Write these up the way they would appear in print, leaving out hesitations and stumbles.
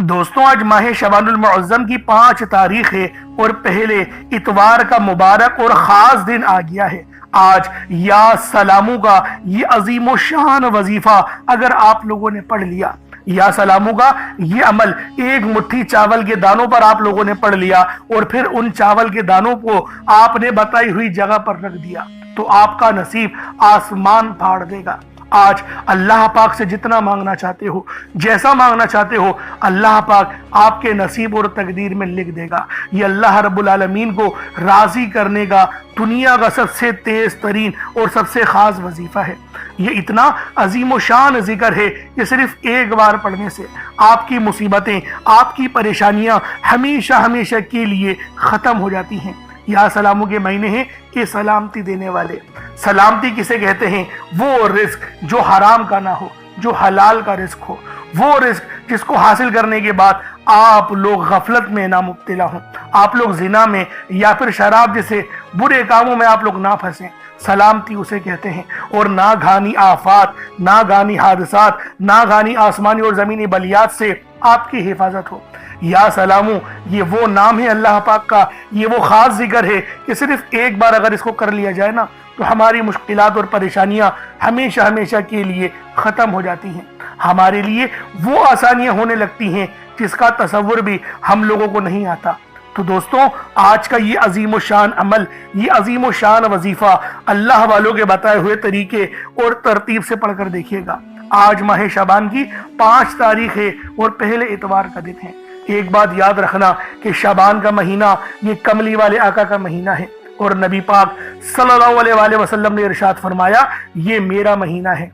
دوستوں آج ماہ شعبان المعظم کی 5 تاریخ ہے اور پہلے اتوار کا مبارک اور خاص دن آ گیا ہے۔ آج یا سلاموں کا یہ عظیم و شان وظیفہ اگر آپ لوگوں نے پڑھ لیا، یا سلاموں کا یہ عمل ایک مٹھی چاول کے دانوں پر آپ لوگوں نے پڑھ لیا اور پھر ان چاول کے دانوں کو آپ نے بتائی ہوئی جگہ پر رکھ دیا تو آپ کا نصیب آسمان پھاڑ دے گا۔ آج اللہ پاک سے جتنا مانگنا چاہتے ہو، جیسا مانگنا چاہتے ہو، اللہ پاک آپ کے نصیب اور تقدیر میں لکھ دے گا۔ یہ اللہ رب العالمین کو راضی کرنے کا دنیا کا سب سے تیز ترین اور سب سے خاص وظیفہ ہے۔ یہ اتنا عظیم و شان ذکر ہے کہ صرف ایک بار پڑھنے سے آپ کی مصیبتیں، آپ کی پریشانیاں ہمیشہ ہمیشہ کے لیے ختم ہو جاتی ہیں۔ یا سلاموں کے مہینے ہیں کہ سلامتی دینے والے۔ سلامتی کسے کہتے ہیں؟ وہ رزق جو حرام کا نہ ہو، جو حلال کا رزق ہو، وہ رزق جس کو حاصل کرنے کے بعد آپ لوگ غفلت میں نہ مبتلا ہوں، آپ لوگ زنا میں یا پھر شراب جیسے برے کاموں میں آپ لوگ نہ پھنسیں۔ سلامتی اسے کہتے ہیں۔ اور ناگہانی آفات، ناگہانی حادثات، ناگہانی آسمانی اور زمینی بلیات سے آپ کی حفاظت ہو۔ یا سلاموں یہ وہ نام ہے اللہ پاک کا، یہ وہ خاص ذکر ہے کہ صرف ایک بار اگر اس کو کر لیا جائے نا تو ہماری مشکلات اور پریشانیاں ہمیشہ ہمیشہ کے لیے ختم ہو جاتی ہیں، ہمارے لیے وہ آسانیاں ہونے لگتی ہیں جس کا تصور بھی ہم لوگوں کو نہیں آتا۔ تو دوستوں آج کا یہ عظیم و شان عمل، یہ عظیم و شان وظیفہ اللہ والوں کے بتائے ہوئے طریقے اور ترتیب سے پڑھ کر دیکھیے گا۔ آج ماہ شعبان کی 5 تاریخ ہے اور پہلے اتوار کا دن ہے۔ ایک بات یاد رکھنا کہ شعبان کا مہینہ یہ کملی والے آقا کا مہینہ ہے، اور نبی پاک صلی اللہ علیہ وآلہ وسلم نے ارشاد فرمایا یہ میرا مہینہ ہے۔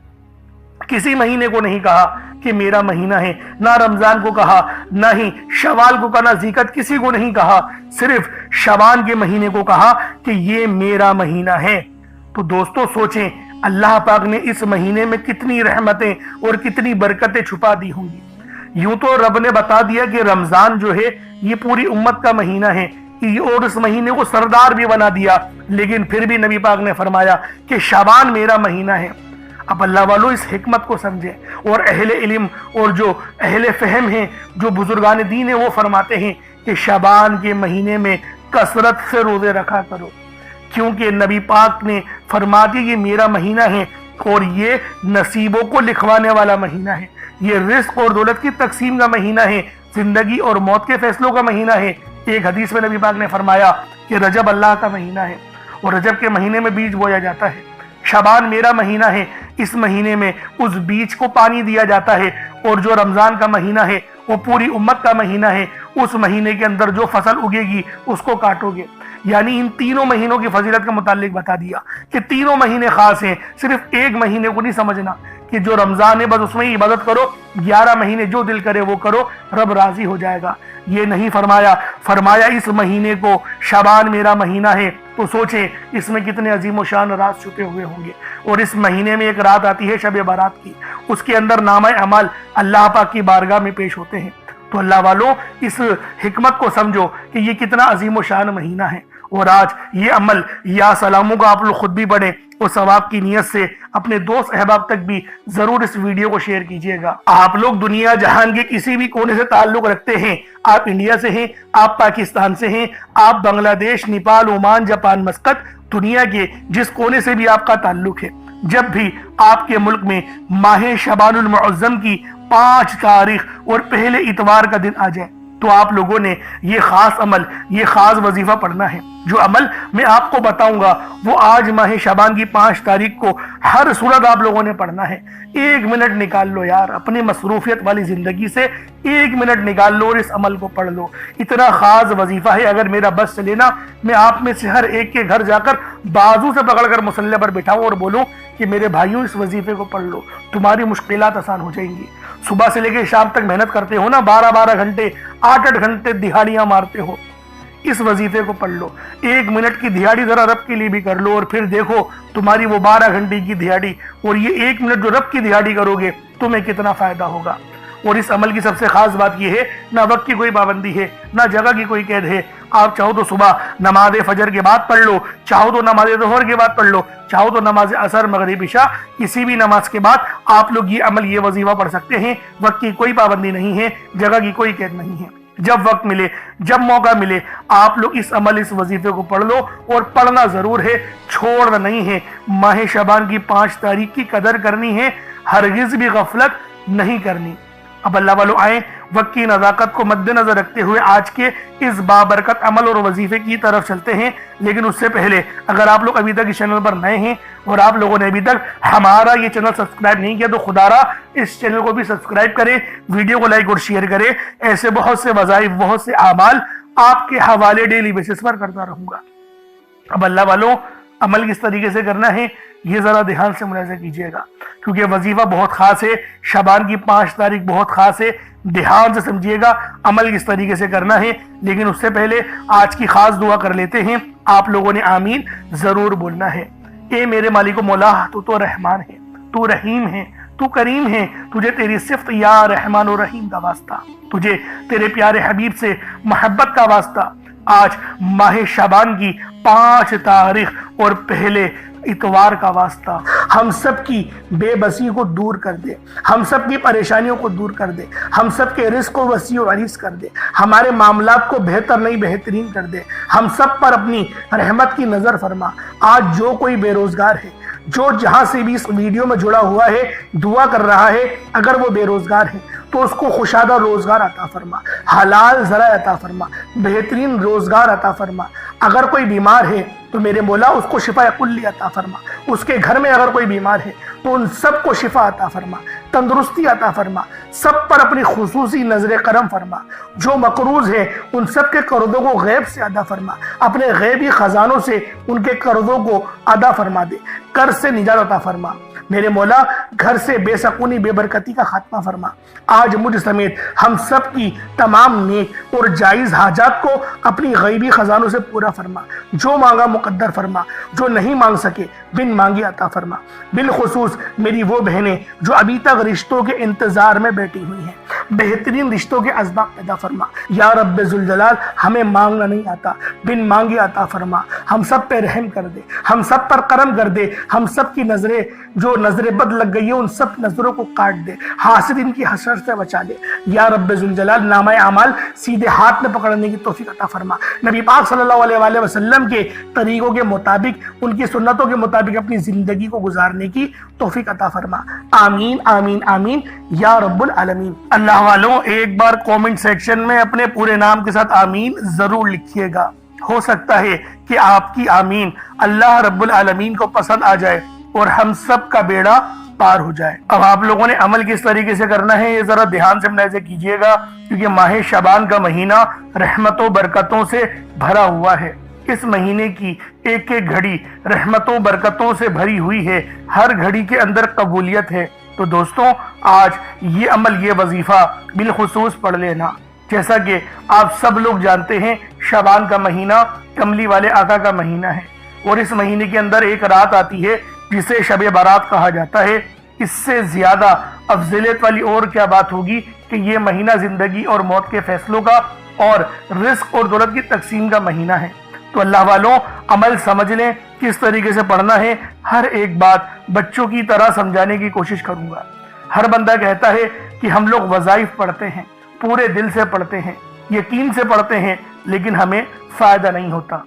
کسی مہینے کو نہیں کہا کہ میرا مہینہ ہے، نہ رمضان کو کہا، نہ ہی شوال کو کہا، نہ ذیقعت، کسی کو نہیں کہا، صرف شعبان کے مہینے کو کہا کہ یہ میرا مہینہ ہے۔ تو دوستو سوچیں اللہ پاک نے اس مہینے میں کتنی رحمتیں اور کتنی برکتیں چھپا دی ہوں گی۔ یوں تو رب نے بتا دیا کہ رمضان جو ہے یہ پوری امت کا مہینہ ہے اور اس مہینے کو سردار بھی بنا دیا، لیکن پھر بھی نبی پاک نے فرمایا کہ شعبان میرا مہینہ ہے۔ اب اللہ والوں اس حکمت کو سمجھیں، اور اہل علم اور جو اہل فہم ہیں، جو بزرگان دین ہیں، وہ فرماتے ہیں کہ شعبان کے مہینے میں کثرت سے روزے رکھا کرو، کیونکہ نبی پاک نے فرما دیا یہ میرا مہینہ ہے اور یہ نصیبوں کو لکھوانے والا مہینہ ہے، یہ رزق اور دولت کی تقسیم کا مہینہ ہے، زندگی اور موت کے فیصلوں کا مہینہ ہے۔ ایک حدیث میں نبی پاک نے فرمایا کہ رجب اللہ کا مہینہ ہے اور رجب کے مہینے میں بیج بویا جاتا ہے۔ شعبان میرا مہینہ ہے، اس مہینے میں اس بیج کو پانی دیا جاتا ہے، اور جو رمضان کا مہینہ ہے وہ پوری امت کا مہینہ ہے، اس مہینے کے اندر جو فصل اگے گی اس کو کاٹو گے۔ یعنی ان تینوں مہینوں کی فضیلت کا متعلق بتا دیا کہ تینوں مہینے خاص ہیں، صرف ایک مہینے کو نہیں سمجھنا کہ جو رمضان ہے بس اس میں عبادت کرو، 11 مہینے جو دل کرے وہ کرو، رب راضی ہو جائے گا۔ یہ نہیں فرمایا، فرمایا اس مہینے کو شعبان میرا مہینہ ہے تو سوچیں اس میں کتنے عظیم و شان راز چھپے ہوئے ہوں گے۔ اور اس مہینے میں ایک رات آتی ہے شب برات کی، اس کے اندر نامہ اعمال اللہ پاک کی بارگاہ میں پیش ہوتے ہیں۔ تو اللہ والوں اس حکمت کو سمجھو کہ یہ کتنا عظیم و شان مہینہ ہے، اور آج یہ عمل یا سلاموں کا آپ لوگ خود بھی پڑھیں اور ثواب کی نیت سے اپنے دوست احباب تک بھی ضرور اس ویڈیو کو شیئر کیجئے گا۔ آپ لوگ دنیا جہان کے کسی بھی کونے سے تعلق رکھتے ہیں، آپ انڈیا سے ہیں، آپ پاکستان سے ہیں، آپ بنگلہ دیش، نیپال، عمان، جاپان، مسقط، دنیا کے جس کونے سے بھی آپ کا تعلق ہے، جب بھی آپ کے ملک میں ماہ شعبان المعظم کی 5 تاریخ اور پہلے اتوار کا دن آ جائے تو آپ لوگوں نے یہ خاص عمل، یہ خاص وظیفہ پڑھنا ہے۔ جو عمل میں آپ کو بتاؤں گا وہ آج ماہ شعبان کی 5 تاریخ کو ہر صورت آپ لوگوں نے پڑھنا ہے۔ 1 منٹ نکال لو یار، اپنی مصروفیت والی زندگی سے 1 منٹ نکال لو اور اس عمل کو پڑھ لو۔ اتنا خاص وظیفہ ہے، اگر میرا بس چلے نا میں آپ میں سے ہر ایک کے گھر جا کر بازو سے پکڑ کر مصلی پر بٹھاؤں اور بولوں کہ میرے بھائیوں اس وظیفے کو پڑھ لو، تمہاری مشکلات آسان ہو جائیں گی۔ صبح سے لے کے شام تک محنت کرتے ہو نا، 12 گھنٹے، 8 گھنٹے دہاڑیاں مارتے ہو، اس وظیفے کو پڑھ لو۔ 1 منٹ کی دہاڑی ذرا رب کے لیے بھی کر لو، اور پھر دیکھو تمہاری وہ 12 گھنٹے کی دہاڑی اور یہ 1 منٹ جو رب کی دہاڑی کرو گے تمہیں کتنا فائدہ ہوگا۔ اور اس عمل کی سب سے خاص بات یہ ہے نہ وقت کی کوئی پابندی ہے نہ جگہ کی کوئی قید ہے. آپ چاہو تو صبح نماز فجر کے بعد پڑھ لو, چاہو تو نماز ظہر کے بعد پڑھ لو, چاہو تو نماز عصر مغرب عشاء کسی بھی نماز کے بعد آپ لوگ یہ عمل یہ وظیفہ پڑھ سکتے ہیں. وقت کی کوئی پابندی نہیں ہے, جگہ کی کوئی قید نہیں ہے. جب وقت ملے جب موقع ملے آپ لوگ اس عمل اس وظیفے کو پڑھ لو, اور پڑھنا ضرور ہے, چھوڑنا نہیں ہے. ماہ شعبان کی 5 تاریخ کی قدر کرنی ہے, ہرگز بھی غفلت نہیں کرنی. اب اللہ والوں آئیں وقت کی نزاکت کو مد نظر رکھتے ہوئے آج کے اس بابرکت عمل اور وظیفے کی طرف چلتے ہیں. لیکن اس سے پہلے اگر آپ لوگ ابھی تک اس چینل پر نئے ہیں اور آپ لوگوں نے ابھی تک ہمارا یہ چینل سبسکرائب نہیں کیا تو خدا را اس چینل کو بھی سبسکرائب کریں, ویڈیو کو لائک اور شیئر کریں. ایسے بہت سے وظائف بہت سے اعمال آپ کے حوالے ڈیلی بیسس پر کرتا رہوں گا. اب اللہ والوں عمل کس طریقے سے کرنا ہے یہ ذرا دھیان سے ملاحظہ کیجئے گا, کیونکہ وظیفہ بہت خاص ہے, شعبان کی 5 تاریخ بہت خاص ہے. دھیان سے سمجھیے گا عمل کس طریقے سے کرنا ہے. لیکن اس سے پہلے آج کی خاص دعا کر لیتے ہیں. آپ لوگوں نے آمین ضرور بولنا ہے. اے میرے مالک و مولا, تو رحمان ہے, تو رحیم ہے, تو کریم ہے, تجھے تیری صفت یا رحمان و رحیم کا واسطہ, تجھے تیرے پیارے حبیب سے محبت کا واسطہ. آج ماہ شعبان کی 5 تاریخ اور پہلے اتوار کا واسطہ, ہم سب کی بے بسی کو دور کر دے, ہم سب کی پریشانیوں کو دور کر دے, ہم سب کے رزق کو وسیع و عریض کر دے, ہمارے معاملات کو بہتر نہیں بہترین کر دے, ہم سب پر اپنی رحمت کی نظر فرما. آج جو کوئی بے روزگار ہے, جو جہاں سے بھی اس ویڈیو میں جڑا ہوا ہے دعا کر رہا ہے, اگر وہ بے روزگار ہے تو اس کو خوشادہ روزگار عطا فرما, حلال ذرائع عطا فرما, بہترین روزگار عطا فرما. اگر کوئی بیمار ہے تو میرے مولا اس کو شفا کلی عطا فرما. اس کے گھر میں اگر کوئی بیمار ہے تو ان سب کو شفا عطا فرما, تندرستی عطا فرما, سب پر اپنی خصوصی نظر کرم فرما. جو مقروض ہے ان سب کے قرضوں کو غیب سے ادا فرما, اپنے غیبی خزانوں سے ان کے قرضوں کو ادا فرما دے, قرض سے نجات عطا فرما. میرے مولا گھر سے بے سکونی بے برکتی کا خاتمہ فرما. آج مجھ سمیت ہم سب کی تمام نیک اور جائز حاجات کو اپنی غیبی خزانوں سے پورا فرما. جو مانگا مقدر فرما, جو نہیں مانگ سکے بن مانگی عطا فرما. بالخصوص میری وہ بہنیں جو ابھی تک رشتوں کے انتظار میں بیٹھی ہوئی ہیں, بہترین رشتوں کے اسباب پیدا فرما. یا رب ذوالجلال ہمیں مانگنا نہیں آتا, بن مانگی عطا فرما. ہم سب پہ رحم کر دے, ہم سب پر کرم کر دے. ہم سب کی نظریں جو نظر بد لگ گئی ہے ان سب نظروں کو کاٹ دے, حاسدین کی حسرت سے بچا دے. یا رب ذوالجلال نامہ اعمال سیدھے ہاتھ میں پکڑنے کی توفیق عطا فرما. نبی پاک صلی اللہ علیہ وآلہ وسلم کے طریقوں کے مطابق, ان کی سنتوں کے مطابق اپنی زندگی کو گزارنے کی توفیق عطا فرما. آمین آمین آمین یا رب العالمین. اللہ والوں ایک بار کومنٹ سیکشن میں اپنے پورے نام کے ساتھ آمین ضرور لکھیے گا. ہو سکتا ہے کہ آپ کی آمین اللہ رب العالمین کو پسند آ جائے اور ہم سب کا بیڑا پار ہو جائے. اب آپ لوگوں نے عمل کس طریقے سے کرنا ہے یہ ذرا دھیان سے ملاحظہ کیجئے گا, کیونکہ ماہ شعبان کا مہینہ رحمتوں برکتوں سے بھرا ہوا ہے. اس مہینے کی ایک ایک گھڑی رحمتوں برکتوں سے بھری ہوئی ہے, ہر گھڑی کے اندر قبولیت ہے. تو دوستوں آج یہ عمل یہ وظیفہ بالخصوص پڑھ لینا. جیسا کہ آپ سب لوگ جانتے ہیں شعبان کا مہینہ کملی والے آقا کا مہینہ ہے, اور اس مہینے کے اندر ایک رات آتی ہے جسے شب برات کہا جاتا ہے. اس سے زیادہ افضلیت والی اور کیا بات ہوگی کہ یہ مہینہ زندگی اور موت کے فیصلوں کا اور رزق اور دولت کی تقسیم کا مہینہ ہے. تو اللہ والوں عمل سمجھ لیں کس طریقے سے پڑھنا ہے. ہر ایک بات بچوں کی طرح سمجھانے کی کوشش کروں گا. ہر بندہ کہتا ہے کہ ہم لوگ وظائف پڑھتے ہیں, پورے دل سے پڑھتے ہیں, یقین سے پڑھتے ہیں, لیکن ہمیں فائدہ نہیں ہوتا.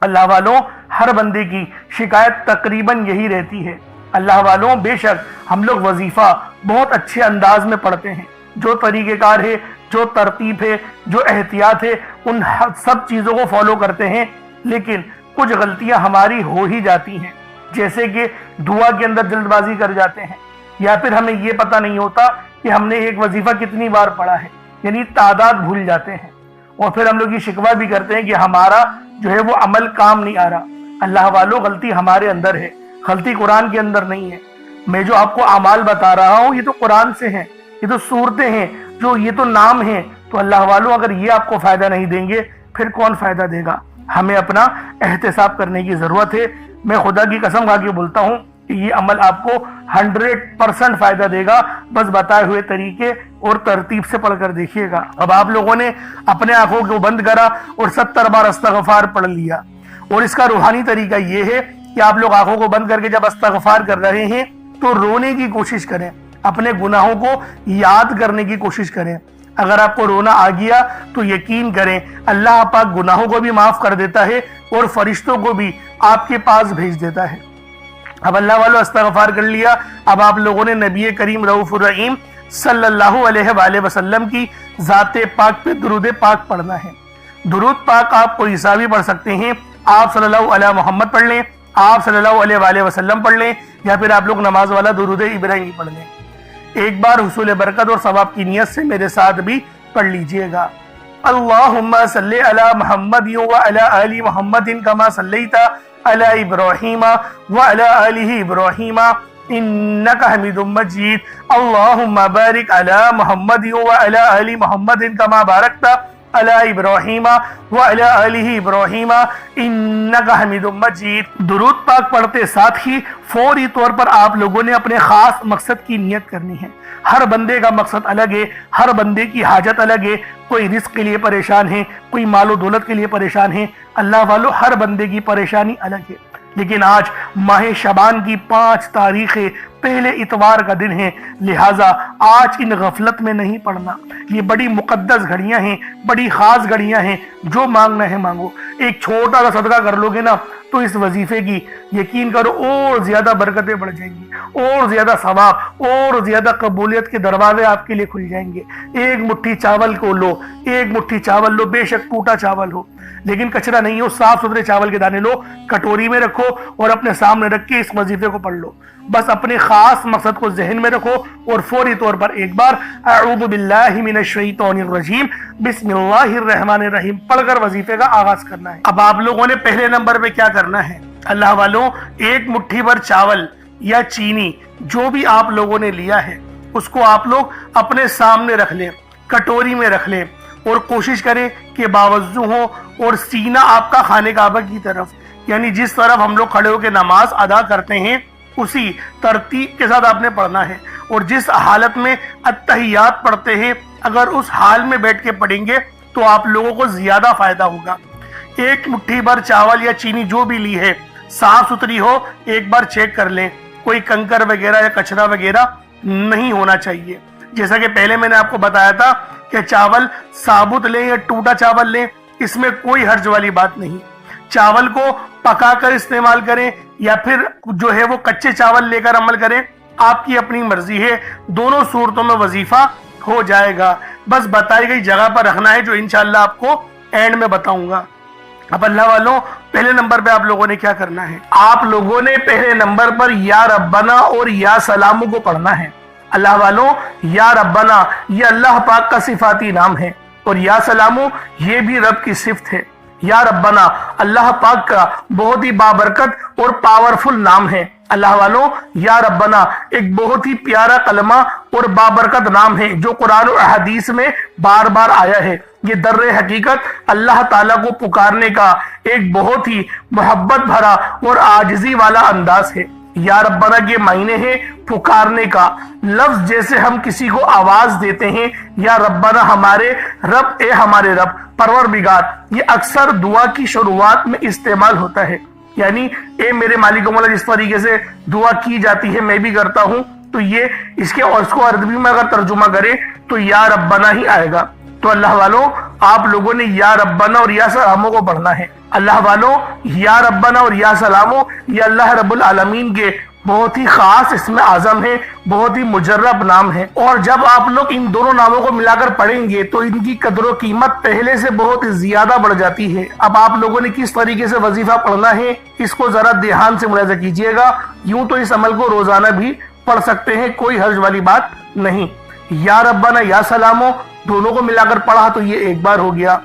اللہ والوں ہر بندے کی شکایت تقریباً یہی رہتی ہے. اللہ والوں بے شک ہم لوگ وظیفہ بہت اچھے انداز میں پڑھتے ہیں, جو طریقہ کار ہے, جو ترتیب ہے, جو احتیاط ہے, ان سب چیزوں کو فالو کرتے ہیں, لیکن کچھ غلطیاں ہماری ہو ہی جاتی ہیں. جیسے کہ دعا کے اندر جلد بازی کر جاتے ہیں, یا پھر ہمیں یہ پتہ نہیں ہوتا کہ ہم نے ایک وظیفہ کتنی بار پڑھا ہے, یعنی تعداد بھول جاتے ہیں, اور پھر ہم لوگ یہ شکوہ بھی کرتے ہیں کہ ہمارا جو ہے وہ عمل کام نہیں آ رہا. اللہ والوں غلطی ہمارے اندر ہے, غلطی قرآن کے اندر نہیں ہے. میں جو آپ کو اعمال بتا رہا ہوں یہ تو قرآن سے ہیں, یہ تو صورتیں ہیں, جو یہ تو نام ہیں. تو اللہ والوں اگر یہ آپ کو فائدہ نہیں دیں گے پھر کون فائدہ دے گا؟ ہمیں اپنا احتساب کرنے کی ضرورت ہے. میں خدا کی قسم کھا کے بولتا ہوں کہ یہ عمل آپ کو 100% فائدہ دے گا, بس بتائے ہوئے طریقے اور ترتیب سے پڑھ کر دیکھیے گا۔ اب آپ لوگوں نے اپنے آنکھوں کو بند کرا اور 70 بار استغفار پڑھ لیا، اور اس کا روحانی طریقہ یہ ہے کہ آپ لوگ آنکھوں کو بند کر کے جب استغفار کر رہے ہیں تو رونے کی کوشش کریں، اپنے گناہوں کو یاد کرنے کی کوشش کریں۔ اگر آپ کو رونا آ گیا تو یقین کریں اللہ پاک گناہوں کو بھی معاف کر دیتا ہے اور فرشتوں کو بھی آپ کے پاس بھیج دیتا ہے۔ اب اللہ والو استغفار کر لیا، اب آپ لوگوں نے نبی کریم رؤوف الرحیم صلی اللہ علیہ وآلہ وسلم کی ذات پاک پہ درود پاک پڑھنا ہے۔ درود پاک آپ کوئی سا بھی پڑھ سکتے ہیں، آپ صلی اللہ علیہ محمد پڑھ لیں، آپ صلی اللہ علیہ وآلہ وسلم پڑھ لیں، یا پھر آپ لوگ نماز والا درود ابراہیمی پڑھ لیں۔ ایک بار حصول برکت اور ثواب کی نیت سے میرے ساتھ بھی پڑھ لیجئے گا۔ اللہم صلی علی محمد وعلی آل محمد کما صلیت علی ابراہیم وعلی آل ابراہیم انک حمید مجید۔ اللہم بارک علی محمد وعلی آل محمد کما بارکت علی ابراہیم وعلی آل ابراہیم انک حمید مجید۔ درود پاک پڑھتے ساتھ ہی فوری طور پر آپ لوگوں نے اپنے خاص مقصد کی نیت کرنی ہے۔ ہر بندے کا مقصد الگ ہے، ہر بندے کی حاجت الگ ہے، کوئی رزق کے لیے پریشان ہے، کوئی مال و دولت کے لیے پریشان ہے، اللہ والو ہر بندے کی پریشانی الگ ہے۔ لیکن آج ماہ شعبان کی 5 تاریخ پہلے اتوار کا دن ہے، لہٰذا آج ان غفلت میں نہیں پڑنا۔ یہ بڑی مقدس گھڑیاں ہیں، بڑی خاص گھڑیاں ہیں، جو مانگنا ہے مانگو۔ ایک چھوٹا سا صدقہ کر لو گے نا تو اس وظیفے کی یقین کرو اور زیادہ برکتیں بڑھ جائیں گی، اور زیادہ ثواب اور زیادہ قبولیت کے دروازے آپ کے لیے کھل جائیں گے۔ ایک مٹھی چاول کو لو، ایک مٹھی چاول لو، بے شک ٹوٹا چاول ہو لیکن کچرا نہیں ہو، صاف ستھرے چاول کے دانے لو، کٹوری میں رکھو اور اپنے سامنے رکھ کے اس وظیفے کو پڑھ لو۔ بس اپنے خاص مقصد کو ذہن میں رکھو اور فوری طور پر ایک بار اعوذ باللہ من الشیطان الرجیم بسم اللہ الرحمن الرحیم پڑھ کر وظیفے کا آغاز کرنا ہے۔ اب آپ لوگوں نے پہلے نمبر پہ کیا کرنا ہے؟ اللہ والوں، ایک مٹھی بھر چاول یا چینی جو بھی آپ لوگوں نے لیا ہے اس کو آپ لوگ اپنے سامنے رکھ لیں، کٹوری میں رکھ لیں، اور کوشش کریں کہ باوضو ہو اور سینہ آپ کا خانہ کعبہ کی طرف، یعنی جس طرف ہم لوگ کھڑے ہو کے نماز ادا کرتے ہیں اسی ترتیب کے ساتھ آپ نے پڑھنا ہے۔ اور جس حالت میں اتحیات پڑھتے ہیں اگر اس حال میں بیٹھ کے پڑھیں گے تو آپ لوگوں کو زیادہ فائدہ ہوگا۔ ایک مٹھی بھر چاول یا چینی جو بھی لی ہے صاف ستھری ہو، ایک بار چیک کر لیں، کوئی کنکر وغیرہ یا کچرا وغیرہ نہیں ہونا چاہیے۔ جیسا کہ پہلے میں نے آپ کو بتایا تھا کہ چاول ثابت لیں یا ٹوٹا چاول لیں، اس میں کوئی حرج والی بات نہیں۔ چاول کو پکا کر استعمال کریں یا پھر جو ہے وہ کچے چاول لے کر عمل کریں، آپ کی اپنی مرضی ہے، دونوں صورتوں میں وظیفہ ہو جائے گا۔ بس بتائی گئی جگہ پر رکھنا ہے جو انشاءاللہ آپ کو اینڈ میں بتاؤں گا۔ اب اللہ والوں، پہلے نمبر پہ آپ لوگوں نے کیا کرنا ہے؟ آپ لوگوں نے پہلے نمبر پر یا ربنا اور یا سلامو کو پڑھنا ہے۔ اللہ والوں، یا ربنا یہ اللہ پاک کا صفاتی نام ہے اور یا سلامو یہ بھی رب کی صفت ہے۔ یا ربنا اللہ پاک کا بہت ہی بابرکت اور پاورفل نام ہے۔ اللہ والوں، یا ربنا ایک بہت ہی پیارا کلمہ اور بابرکت نام ہے جو قرآن و حدیث میں بار بار آیا ہے۔ یہ در حقیقت اللہ تعالیٰ کو پکارنے کا ایک بہت ہی محبت بھرا اور عاجزی والا انداز ہے۔ یا ربنا کے معنی ہے پکارنے کا لفظ، جیسے ہم کسی کو آواز دیتے ہیں یا ربنا ہمارے رب، اے ہمارے رب، پروردگار، یہ اکثر دعا کی شروعات میں استعمال ہوتا ہے، یعنی اے میرے مالک و مولا، جس طریقے سے دعا کی جاتی ہے میں بھی کرتا ہوں، تو یہ اس کو عربی میں اگر ترجمہ کرے تو یا ربنا ہی آئے گا۔ تو اللہ والوں، آپ لوگوں نے یا ربنا اور یا سلامو کو پڑھنا ہے۔ اللہ والوں، یا ربنا اور یا سلامو یہ اللہ رب العالمین کے بہت ہی خاص اسم اعظم ہے، بہت ہی مجرب نام ہے، اور جب آپ لوگ ان دونوں ناموں کو ملا کر پڑھیں گے تو ان کی قدر و قیمت پہلے سے بہت زیادہ بڑھ جاتی ہے۔ اب آپ لوگوں نے کس طریقے سے وظیفہ پڑھنا ہے اس کو ذرا دھیان سے ملاحظہ کیجئے گا۔ یوں تو اس عمل کو روزانہ بھی پڑھ سکتے ہیں، کوئی حرج والی بات نہیں۔ یا ربنا یا سلامو دونوں کو ملا کر پڑھا تو یہ ایک بار ہو گیا،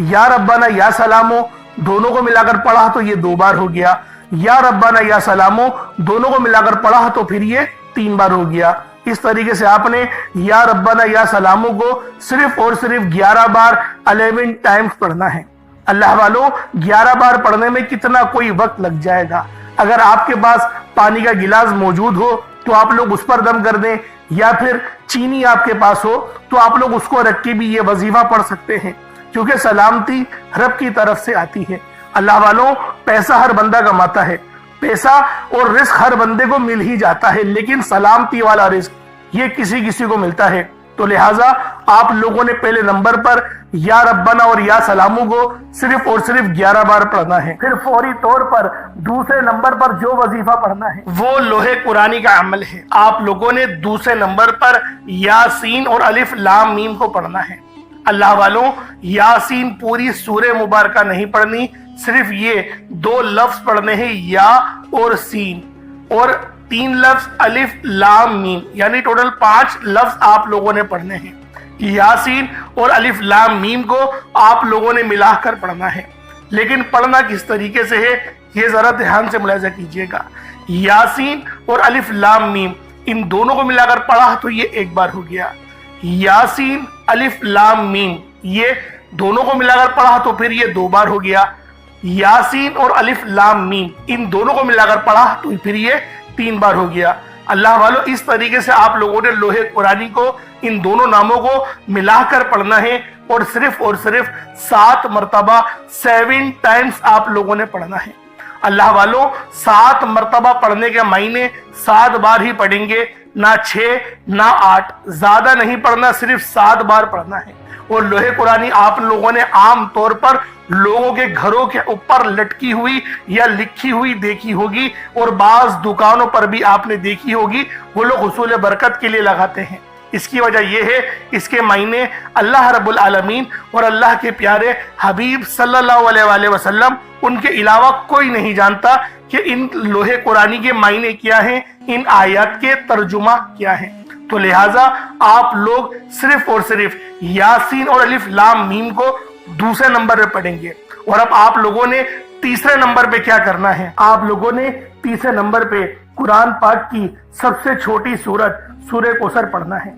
یا ربنا یا سلامو دونوں کو ملا کر پڑھا تو یہ 2 بار ہو گیا، یا ربنا یا سلامو دونوں کو ملا کر پڑھا تو پھر یہ 3 بار ہو گیا۔ اس طریقے سے آپ نے یا ربنا یا سلامو کو صرف اور صرف 11 بار 11 ٹائمز پڑھنا ہے۔ اللہ والوں، 11 بار پڑھنے میں کتنا کوئی وقت لگ جائے گا۔ اگر آپ کے پاس پانی کا گلاس موجود ہو تو آپ لوگ اس پر دم کر دیں، یا پھر چینی آپ کے پاس ہو تو آپ لوگ اس کو رکھ کے بھی یہ وظیفہ پڑھ سکتے ہیں، کیونکہ سلامتی رب کی طرف سے آتی ہے۔ اللہ والوں، پیسہ ہر بندہ کماتا ہے، پیسہ اور رزق ہر بندے کو مل ہی جاتا ہے، لیکن سلامتی والا رزق یہ کسی کو ملتا ہے۔ تو لہٰذا آپ لوگوں نے پہلے نمبر پر یا ربنا اور یا سلامو کو صرف اور صرف 11 بار پڑھنا ہے۔ پھر فوری طور پر دوسرے نمبر پر جو وظیفہ پڑھنا ہے وہ لوح قرآنی کا عمل ہے۔ آپ لوگوں نے دوسرے نمبر پر یاسین اور الف لام میم کو پڑھنا ہے۔ اللہ والوں، یاسین پوری سورہ مبارکہ نہیں پڑھنی، صرف یہ 2 لفظ پڑھنے ہیں، یا اور سین، اور 3 لفظ الف لام میم، یعنی ٹوٹل 5 لفظ آپ لوگوں نے پڑھنے ہیں۔ یاسین اور الف لام میم کو آپ لوگوں نے ملا کر پڑھنا ہے، لیکن پڑھنا کس طریقے سے ہے یہ ذرا دھیان سے ملاحظہ کیجئے گا۔ یاسین اور الف لام میم ان دونوں کو ملا کر پڑھا تو یہ 1 بار ہو گیا، یاسین الف لام میم یہ دونوں کو ملا کر پڑھا تو پھر یہ 2 بار ہو گیا، یاسین اور الف لام میم ان دونوں کو ملا کر پڑھا تو پھر یہ 3 بار ہو گیا۔ اللہ والو، اس طریقے سے آپ لوگوں نے لوح قرآنی کو ان دونوں ناموں کو ملا کر پڑھنا ہے، اور صرف 7 مرتبہ 7 ٹائمز آپ لوگوں نے پڑھنا ہے۔ اللہ والو، 7 مرتبہ پڑھنے کے معنی 7 بار ہی پڑھیں گے، نہ 6 نہ 8، زیادہ نہیں پڑھنا، صرف 7 بار پڑھنا ہے۔ اور لوح قرآنی آپ لوگوں نے عام طور پر لوگوں کے گھروں کے اوپر لٹکی ہوئی یا لکھی ہوئی دیکھی ہوگی، اور بعض دکانوں پر بھی آپ نے دیکھی ہوگی، وہ لوگ حصول برکت کے لیے لگاتے ہیں۔ اس کی وجہ یہ ہے، اس کے معنی اللہ رب العالمین اور اللہ کے پیارے حبیب صلی اللہ علیہ وآلہ وسلم ان کے علاوہ کوئی نہیں جانتا کہ ان لوح قرآنی کے معنی کیا ہیں، ان آیات کے ترجمہ کیا ہیں۔ تو لہٰذا آپ لوگ صرف اور صرف یاسین اور الف لام میم کو دوسرے نمبر پہ پڑھیں گے۔ اور اب آپ لوگوں نے تیسرے نمبر پہ کیا کرنا ہے؟ آپ لوگوں نے تیسرے نمبر پہ قرآن پاک کی سب سے چھوٹی سورت سورہ کوثر پڑھنا ہے۔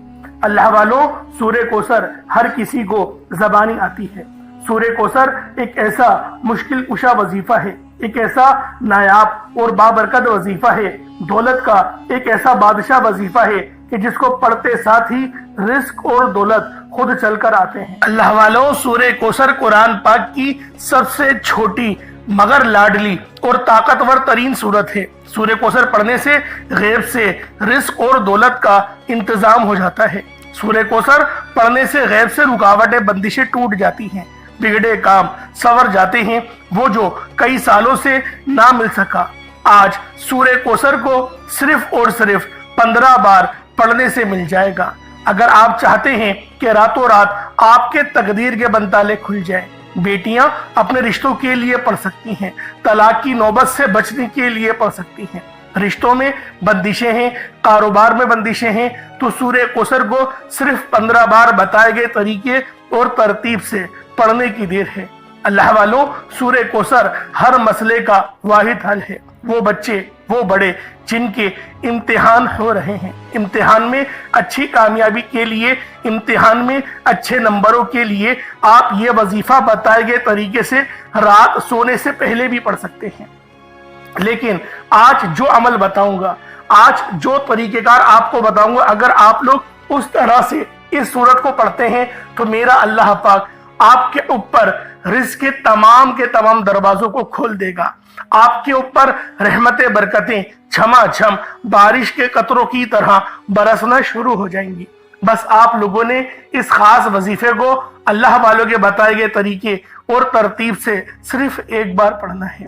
اللہ والوں، سورہ کوثر ہر کسی کو زبانی آتی ہے۔ سورہ کوثر ایک ایسا مشکل کشا وظیفہ ہے، ایک ایسا نایاب اور بابرکت وظیفہ ہے، دولت کا ایک ایسا بادشاہ وظیفہ ہے کہ جس کو پڑھتے ساتھ ہی رزق اور دولت خود چل کر آتے ہیں۔ اللہ والوں، سورہ کوثر قرآن پاک کی سب سے چھوٹی مگر لاڈلی اور طاقتور ترین سورت ہے۔ سورہ کوثر پڑھنے سے غیب سے رزق اور دولت کا انتظام ہو جاتا ہے۔ سورہ کوثر پڑھنے سے غیب سے رکاوٹیں بندشیں ٹوٹ جاتی ہیں، بگڑے کام سنور جاتے ہیں، وہ جو کئی سالوں سے نہ مل سکا آج سورہ کوثر کو صرف اور صرف 15 بار پڑھنے سے مل جائے گا۔ اگر آپ چاہتے ہیں کہ راتوں رات آپ کے تقدیر کے بنتالے کھل جائیں، بیٹیاں اپنے رشتوں کے لیے پڑھ سکتی ہیں، طلاق کی نوبت سے بچنے کے لیے پڑھ سکتی ہیں، رشتوں میں بندشیں ہیں، کاروبار میں بندشیں ہیں، تو سورہ کوثر کو صرف 15 بار بتائے گئے طریقے اور ترتیب سے پڑھنے کی دیر ہے۔ اللہ والوں، سورہ کوثر ہر مسئلے کا واحد حل ہے۔ وہ بچے، وہ بڑے جن کے امتحان ہو رہے ہیں، امتحان میں اچھی کامیابی کے لیے، امتحان میں اچھے نمبروں کے لیے آپ یہ وظیفہ بتائے گئے طریقے سے رات سونے سے پہلے بھی پڑھ سکتے ہیں۔ لیکن آج جو عمل بتاؤں گا، آج جو طریقہ کار آپ کو بتاؤں گا، اگر آپ لوگ اس طرح سے اس سورت کو پڑھتے ہیں تو میرا اللہ پاک آپ کے اوپر رزق کے تمام دروازوں کو کھول دے گا۔ آپ کے اوپر رحمتیں، برکتیں جھما جھم بارش کے قطروں کی طرح برسنا شروع ہو جائیں گی۔ بس آپ لوگوں نے اس خاص وظیفے کو اللہ والوں کے بتائے گئے طریقے اور ترتیب سے صرف 1 بار پڑھنا ہے۔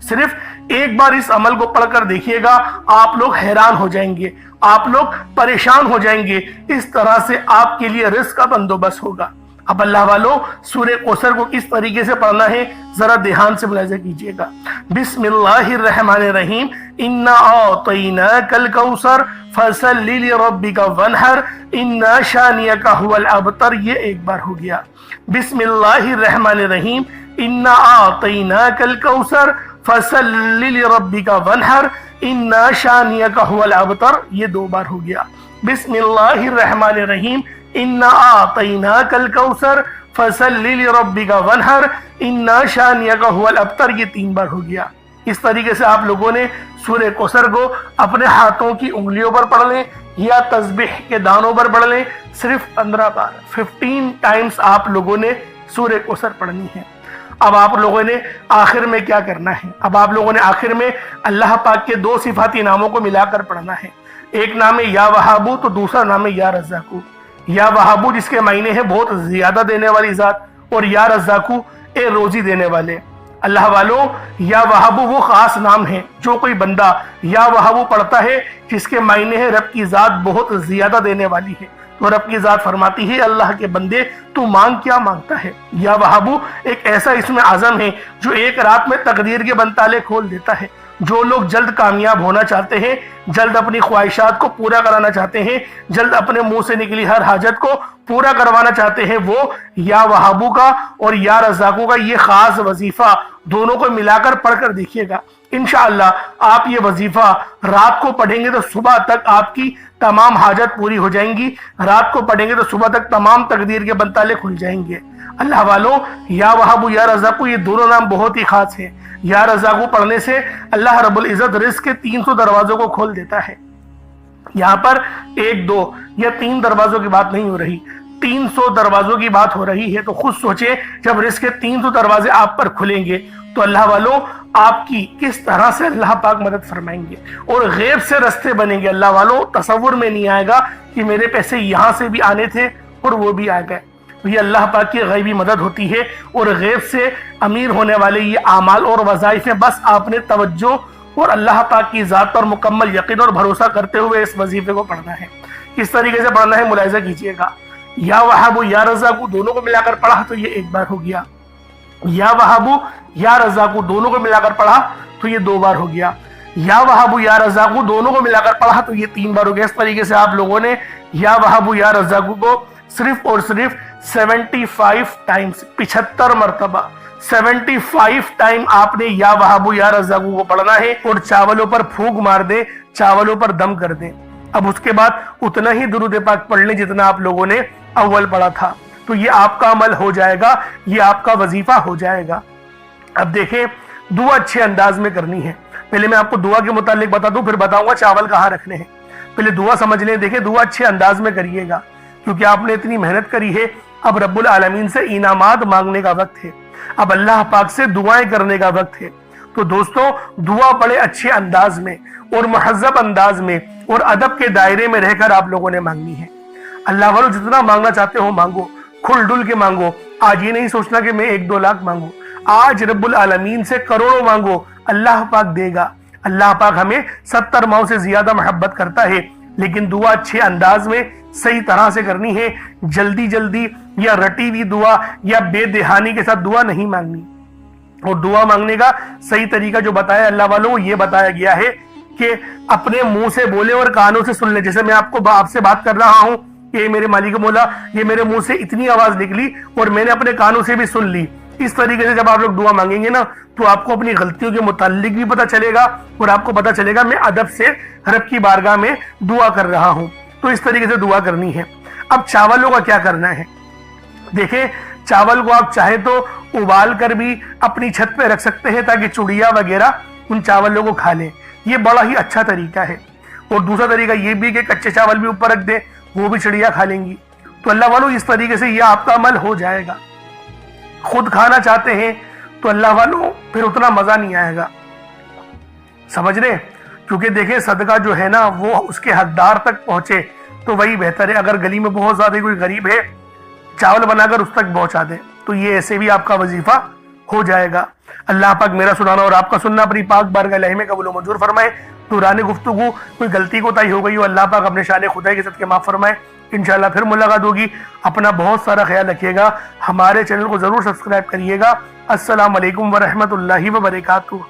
صرف 1 بار اس عمل کو پڑھ کر دیکھیے گا، آپ لوگ حیران ہو جائیں گے، آپ لوگ پریشان ہو جائیں گے، اس طرح سے آپ کے لیے رزق کا بندوبست ہوگا۔ اب اللہ والوں، سورہ کوثر کو کس طریقے سے پڑھنا ہے ذرا دھیان سے ملاحظہ کیجئے گا۔ بسم اللہ الرحمن الرحیم، انا اعطیناک الکوثر فصل لربک وانحر ان شانئک هو الابتر، یہ 1 بار ہو گیا۔ بسم اللہ الرحمن الرحیم، انا اعطیناک الکوثر فصل لربک وانحر ان شانئک هو الابتر، یہ 2 بار ہو گیا۔ بسم اللہ الرحمن الرحیم، انا اعطیناک الکوثر فصل لربک وانحر ان شانئک هو الابتر، یہ 3 بار ہو گیا۔ اس طریقے سے آپ لوگوں نے سورہ کوثر کو اپنے ہاتھوں کی انگلیوں پر پڑھ لیں یا تسبیح کے دانوں پر پڑھ لیں، صرف 15 بار 15 ٹائمز آپ لوگوں نے سورہ کوثر پڑھنی ہے۔ اب آپ لوگوں نے آخر میں کیا کرنا ہے؟ اب آپ لوگوں نے آخر میں اللہ پاک کے 2 صفاتی ناموں کو ملا کر پڑھنا ہے۔ ایک نام ہے یا وہابو، تو دوسرا نام ہے یا رزاقو۔ یا وہابو جس کے معنی ہے بہت زیادہ دینے والی ذات، اور یا رزاقو اے روزی دینے والے۔ اللہ والوں، یا وہابو وہ خاص نام ہے جو کوئی بندہ یا وہابو پڑھتا ہے جس کے معنی ہے رب کی ذات بہت زیادہ دینے والی ہے، تو رب کی ذات فرماتی ہے اللہ کے بندے تو مانگ کیا مانگتا ہے۔ یا وہابو ایک ایسا اسم اعظم ہے جو ایک رات میں تقدیر کے بند تالے کھول دیتا ہے۔ جو لوگ جلد کامیاب ہونا چاہتے ہیں، جلد اپنی خواہشات کو پورا کرانا چاہتے ہیں، جلد اپنے منہ سے نکلی ہر حاجت کو پورا کروانا چاہتے ہیں، وہ یا وہابو کا اور یا رزاقو کا یہ خاص وظیفہ دونوں کو ملا کر پڑھ کر دیکھیے گا۔ انشاءاللہ آپ یہ وظیفہ رات کو پڑھیں گے تو صبح تک آپ کی تمام حاجت پوری ہو جائیں گی، رات کو پڑھیں گے تو صبح تک تمام تقدیر کے بند تالے کھل جائیں گے۔ اللہ والوں، یا وہابو یا رزاقو یہ دونوں نام بہت ہی خاص ہیں۔ یا رزاقو پڑھنے سے اللہ رب العزت رزق کے 300 دروازوں کو کھول دیتا ہے۔ یہاں پر 1 2 یا 3 دروازوں کی بات نہیں ہو رہی، 300 دروازوں کی بات ہو رہی ہے۔ تو خود سوچیں جب رزق کے 300 دروازے آپ پر کھلیں گے تو اللہ والوں آپ کی کس طرح سے اللہ پاک مدد فرمائیں گے، اور غیب سے رستے بنیں گے۔ اللہ والوں تصور میں نہیں آئے گا کہ میرے پیسے یہاں سے بھی آنے تھے اور وہ بھی آ گئے۔ یہ اللہ پاک کی غیبی مدد ہوتی ہے، اور غیب سے امیر ہونے والے یہ اعمال اور وظائف ہیں۔ بس آپ نے توجہ اور اللہ پاک کی ذات پر مکمل یقین اور بھروسہ کرتے ہوئے اس وظیفے کو پڑھنا ہے۔ کس طریقے سے پڑھنا ہے ملاحظہ کیجئے گا۔ یا وہابو یا رزاقو دونوں کو ملا کر پڑھا تو یہ 1 بار ہو گیا، یا وہابو یا رزاقو دونوں کو ملا کر پڑھا تو یہ 2 بار ہو گیا، یا وہابو یا رزاقو دونوں کو ملا کر پڑھا تو یہ 3 بار ہو گیا۔ اس طریقے سے آپ لوگوں نے یا وہابو یا رزاقو کو صرف اور صرف 75 ٹائمز 75 مرتبہ 75 ٹائم آپ نے یا وہابو یا رزاقو کو پڑھنا ہے، اور چاولوں پر پھونک مار دیں، چاولوں پر دم کر دیں۔ اب اس کے بعد اتنا ہی درود پاک پڑھ لیں جتنا آپ لوگوں نے اول پڑھا تھا، تو یہ آپ کا عمل ہو جائے گا، یہ آپ کا وظیفہ ہو جائے گا۔ اب دیکھیں دعا اچھے انداز میں کرنی ہے۔ پہلے میں آپ کو دعا کے متعلق بتا دوں، پھر بتاؤں گا چاول کہاں رکھنے ہیں۔ پہلے دعا سمجھ لیں۔ دیکھیں دعا اچھے انداز میں کریے گا، کیونکہ آپ نے اتنی محنت کری ہے۔ اب رب العالمین سے انعامات مانگنے کا وقت ہے، اب اللہ پاک سے دعائیں کرنے کا وقت ہے۔ تو دوستو دعا بڑے اچھے انداز میں اور مہذب انداز میں اور ادب کے دائرے میں رہ کر آپ لوگوں نے مانگنی ہے۔ اللہ والوں جتنا مانگنا چاہتے ہو مانگو، کھل ڈل کے مانگو۔ آج یہ نہیں سوچنا کہ میں 1 2 لاکھ مانگوں، آج رب العالمین سے کروڑوں مانگو، اللہ پاک دے گا۔ اللہ پاک ہمیں 70 ماؤں سے زیادہ محبت کرتا ہے، لیکن دعا اچھے انداز میں صحیح طرح سے کرنی ہے۔ جلدی جلدی یا رٹی ہوئی دعا یا بے دہانی کے ساتھ دعا نہیں مانگنی۔ اور دعا مانگنے کا صحیح طریقہ جو بتایا اللہ والوں یہ بتایا گیا ہے کہ اپنے منہ سے بولے اور کانوں سے سن لیں۔ جیسے میں آپ سے بات کر رہا ہوں کہ میرے مالک مولا، یہ میرے منہ سے اتنی آواز نکلی اور میں نے اپنے کانوں سے بھی سن لی۔ اس طریقے سے جب آپ لوگ دعا مانگیں گے نا تو آپ کو اپنی غلطیوں کے متعلق بھی پتہ چلے گا، اور آپ کو پتہ چلے گا میں ادب سے رب کی بارگاہ میں دعا کر رہا ہوں۔ تو اس طریقے سے دعا کرنی ہے۔ اب چاولوں کا کیا کرنا ہے؟ دیکھیں چاول کو آپ چاہے تو ابال کر بھی اپنی چھت پہ رکھ سکتے ہیں تاکہ چڑیا وغیرہ ان چاولوں کو کھا لیں، یہ بڑا ہی اچھا طریقہ ہے۔ اور دوسرا طریقہ یہ بھی کہ کچے چاول بھی اوپر رکھ دیں، وہ بھی چڑیا کھا لیں گی۔ تو اللہ والوں اس طریقے سے یہ آپ کا عمل ہو جائے گا۔ خود کھانا چاہتے ہیں تو اللہ والوں پھر اتنا مزہ نہیں آئے گا، سمجھ رہے؟ کیونکہ دیکھیں صدقہ جو ہے نا وہ اس کے حقدار تک پہنچے تو وہی بہتر ہے۔ اگر گلی میں بہت زیادہ کوئی غریب ہے چاول بنا کر اس تک پہنچا دیں تو یہ ایسے بھی آپ کا وظیفہ ہو جائے گا۔ اللہ پاک میرا سنانا اور آپ کا سننا اپنی پاک بارگاہ الہی میں قبول و منظور فرمائے۔ دوران گفتگو کوئی غلطی کوتاہی ہو گئی ہو اللہ پاک اپنے شان خدائی کے صدقے معاف فرمائے۔ انشاءاللہ پھر ملاقات ہوگی۔ اپنا بہت سارا خیال رکھیے گا، ہمارے چینل کو ضرور سبسکرائب کریے گا۔ السلام علیکم ورحمۃ اللہ وبرکاتہ۔